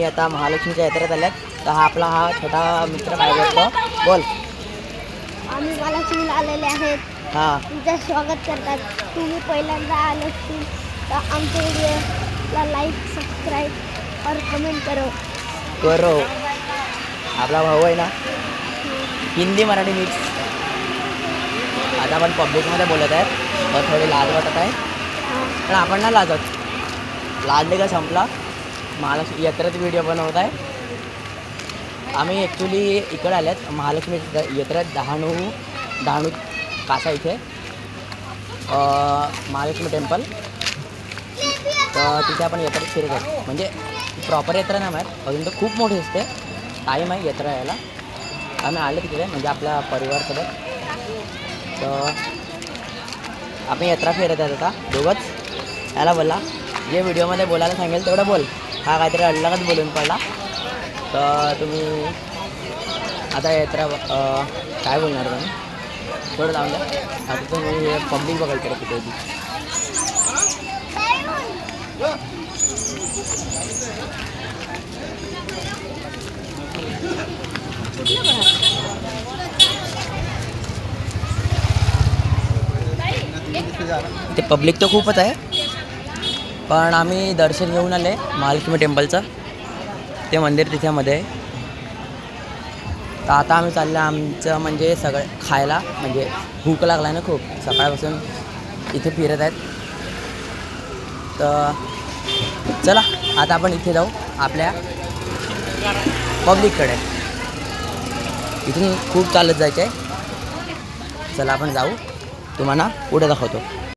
आता महालक्ष्मीच्या यात्रेत आल्यात. तर हा आपला छोटा मित्र काय बोलतो बोल. आम्ही महालक्ष्मीला आलेले आहेत. हां तुमचं स्वागत करतात. तुम्ही पहिल्यांदा आले असतील तर आमच्या व्हिडिओला लाईक सबस्क्राईब और कमेंट करो. आपला भाऊ आहे ना, हिंदी मराठी मिक्स. आता आपण पब्लिकमध्ये बोलत आहेत तर थोडी लाज वाटत आहे, पण आपण ना लाजत. लाजले का संपला. महालक्ष्मी यात्रेत व्हिडिओ बनवत आहे. आम्ही ॲक्च्युली इकडे आल्यात महालक्ष्मी यात्रेत डहाणू कासा इथे महालक्ष्मी टेम्पल. तर तिथे आपण यात्रेत फिरत आहे. म्हणजे प्रॉपर यात्रा नाही माहीत अजून, तर खूप मोठी असते. टाईम आहे यात्रा यायला. आम्ही आले तिकडे म्हणजे आपल्या परिवारसोबत. तर आपण यात्रा फिरत आहेत आता दोघंच. याला बोला जे व्हिडिओमध्ये बोलायला सांगेल तेवढं बोल. हा काहीतरी अडलगच बोलून पडला. तर तुम्ही आता यात्रा काय बोलणार तुम्ही थोडं जाऊन द्या. आता तुम्ही हे पब्लिक बघायला करत तिथे होती. ते पब्लिक तर खूपच आहे, पण आम्ही दर्शन घेऊन आले महालक्ष्मी टेम्पलचं. ते मंदिर तिथे मध्ये आहे. तर आता आम्ही चाललो आमचं म्हणजे सगळं खायला, म्हणजे भूक लागला ना खूप सकाळपासून इथे फिरत आहेत. तर चला आता आपण इथे जाऊ आपल्या पब्लिककडे. इथून खूप चालत जायचं आहे. चला आपण जाऊ, तुम्हाला पुढे दाखवतो.